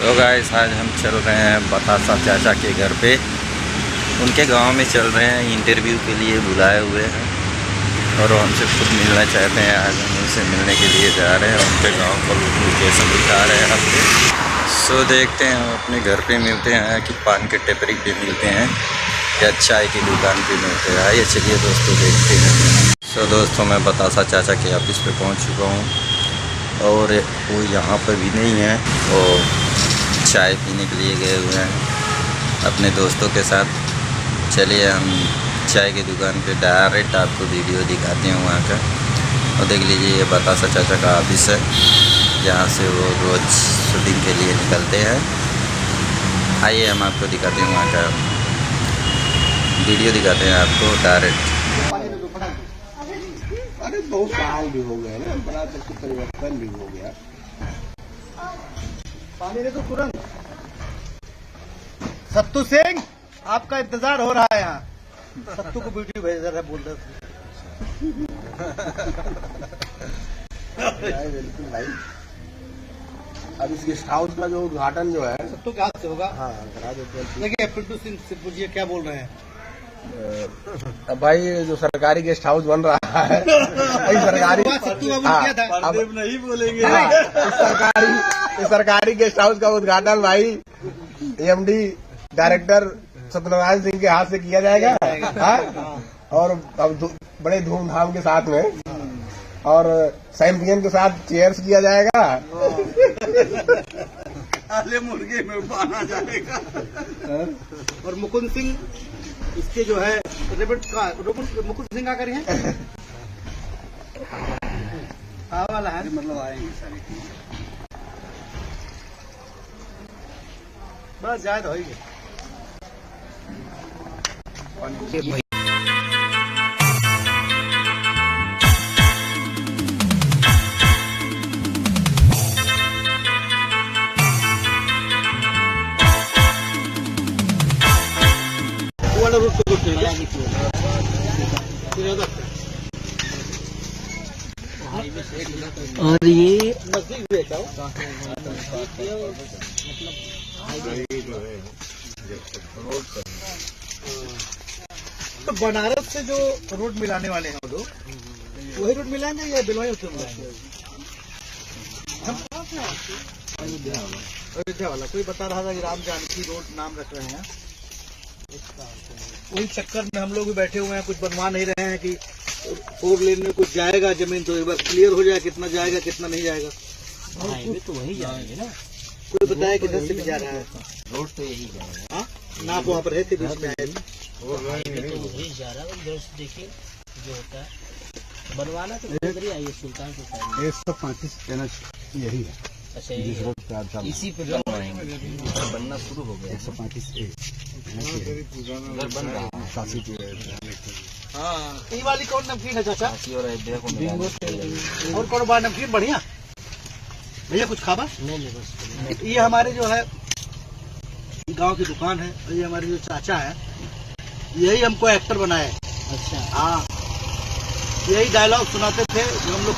So guys आज हम चल रहे हैं बतासा चाचा के घर पे। उनके गांव में चल रहे हैं, इंटरव्यू के लिए बुलाए हुए हैं और वो हमसे खुद मिलना चाहते हैं। आज हम उनसे मिलने के लिए जा रहे हैं, उनके गांव को लोकेशन दिखा रहे हैं हमसे। सो देखते हैं हम अपने घर पे मिलते हैं कि पान के टेपरी पे मिलते हैं या चाय की दुकान पे मिलते हैं। आइए चलिए दोस्तों देखते हैं। सो दोस्तों मैं बतासा चाचा के ऑफिस पे पहुंच चुका हूं और वो यहाँ पर भी नहीं है, वो चाय पीने के लिए गए हुए हैं अपने दोस्तों के साथ। चलिए हम चाय की दुकान पे डायरेक्ट आपको वीडियो दिखाते हैं वहाँ का। और देख लीजिए ये बतासा चाचा का ऑफिस है, जहाँ से वो रोज़ शूटिंग के लिए निकलते हैं। आइए हम आपको दिखाते हैं वहाँ का वीडियो, दिखाते हैं आपको डायरेक्ट। अरे बहुत साल भी हो गए ना, बड़ा तक परिवर्तन भी हो गया। पानी दे तो तुरंत। सत्तू सिंह आपका इंतजार हो रहा है यहाँ। सत्तू को वीडियो भेज रहा है, बोल रहे बिल्कुल भाई। अब इस गेस्ट हाउस का जो उद्घाटन जो है सत्तू के हाथ से होगा। हाँ करा देते हैं। देखिए पिंटू सिंह से पूछिए क्या बोल रहे हैं। अब भाई जो सरकारी गेस्ट हाउस बन रहा है भाई, सरकारी अब नहीं बोलेंगे। इस सरकारी गेस्ट हाउस का उद्घाटन भाई एमडी डायरेक्टर सत्यनारायण सिंह के हाथ से किया जाएगा। और अब बड़े धूमधाम के साथ में और चैंपियन के साथ चेयर्स किया जाएगा। आले मुर्गे में पाना जाएगा। और मुकुंद सिंह इसके जो है मुकुंद सिंह का करिए वाला है, मतलब आएंगे सारे बस ज्यादा होगी। और ये तो बनारस से जो रोड मिलाने वाले हैं वो लोग, वही रोड मिलाएंगे या बिलवाई होते मिलाएंगे? अयोध्या वाला कोई बता रहा था कि राम जानकी रोड नाम रख रहे हैं। वही चक्कर में हम लोग भी बैठे हुए हैं, कुछ बनवा नहीं रहे हैं कि 4 लेन में कुछ जाएगा जमीन, तो एक बार क्लियर हो जाए कितना जाएगा कितना नहीं जाएगा। हाईवे तो वही जाएंगे ना। कोई बताया किधर से भी जा रहा है रोड तो यही जाएगा। हाँ ना आप वहाँ पर है थे बीच में आए थे। हाईवे तो वही जा रहा है। उधर से देखिए जो होता है बनवाना तो उधर ही आइए सुल्तानपुर साइड 135 यही है। अच्छा जिस रोड पे आप चल इसी पे बनना शुरू हो गया। 135 बन रहा है। हाँ ये वाली कौन नमकीन है चाचा? और अयोध्या को और कौन बार नमकीन बढ़िया भैया कुछ खाबा नहीं बस ये हमारे जो है गांव की दुकान है और ये हमारे जो चाचा है यही हमको एक्टर बनाए। अच्छा हाँ यही डायलॉग सुनाते थे जब हम लोग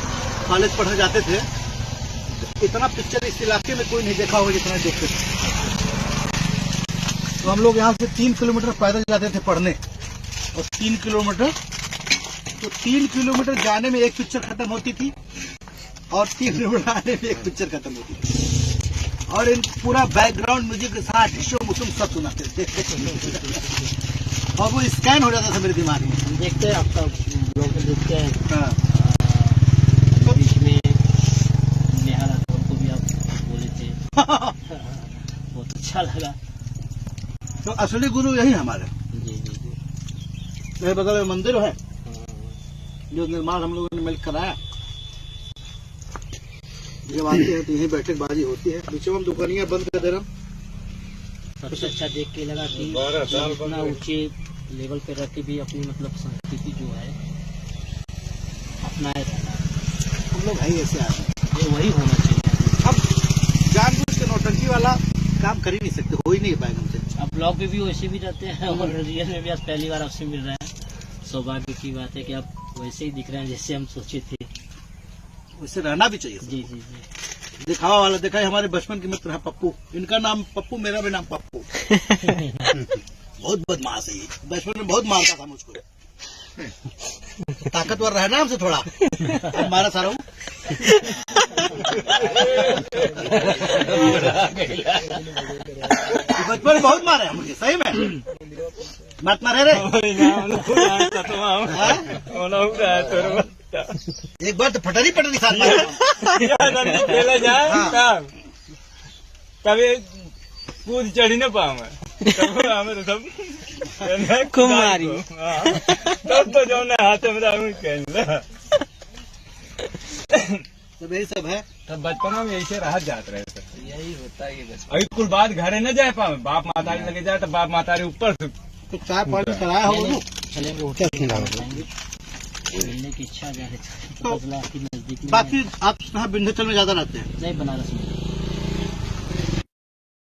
कॉलेज पढ़ने जाते थे। इतना पिक्चर इस इलाके में कोई नहीं देखा होगा जितना देखते थे। तो हम लोग यहाँ से 3 किलोमीटर पैदल जाते थे पढ़ने और 3 किलोमीटर तो 3 किलोमीटर जाने में एक पिक्चर खत्म होती थी और 3 किलोमीटर आने में एक पिक्चर खत्म होती थी। और इन पूरा बैकग्राउंड म्यूजिक के साथ डिशो मुसुम सब सुनाते थे और वो स्कैन हो जाता था मेरे दिमाग में। देखते हैं आपका ब्लॉग देखते हैं। हाँ बीच में नेहा राठौर को भी आप बोले थे बहुत अच्छा लगा। तो असली गुरु यही हमारे जी जी जी मेरे बगल में मंदिर है जो निर्माण हम लोगों ने मिलकर कराया। जब आते हैं तो यही बैठकबाजी होती है। बीच में हम दुकानियां बंद कर दे रहे हैं। सबसे अच्छा देख के लगा कि इतना ऊंचे लेवल पे रख के भी अपनी मतलब संस्कृति जो है अपनाए हम लोग है ही ऐसे आदमी, ये वही होना चाहिए। अब जानबूझ के नौटंकी वाला काम कर ही नहीं सकते, हो ही नहीं पाएगा हमसे। अब ब्लॉग पे भी वैसे भी रहते हैं और रियल में भी आज पहली बार आपसे मिल रहे हैं। सौभाग्य की बात है कि आप वैसे ही दिख रहे हैं जैसे हम सोचे थे। वैसे रहना भी चाहिए। जी जी जी। दिखावा वाला देखा है, हमारे बचपन के मित्र है पप्पू, इनका नाम पप्पू, मेरा भी नाम पप्पू। बहुत बदमाश है ये, बचपन में बहुत मारता था मुझको, ताकतवर रहा ना हमसे थोड़ा, अब मारा सारा हूँ। बचपन में बहुत मारे हैं मुझे, सही में मत मारे रे। एक बार तो पटरी साथ मारे। कभी कूद चढ़ी न पाऊँ सब खूब मारी तब तो जो ना हाथ में तो यही सब है। तब बचपन में ऐसे राहत जात रहे थे। यही होता है बचपन। अभी कुल बात घरे न जाए पावे, बाप मातारी लगे जाए तो बाप मातारी ऊपर से तो चाय पानी कराया हो चलेंगे मिलने की इच्छा जाहिर है। बाकी आप यहाँ विंध्याचल में ज्यादा रहते हैं? नहीं, बनारस में।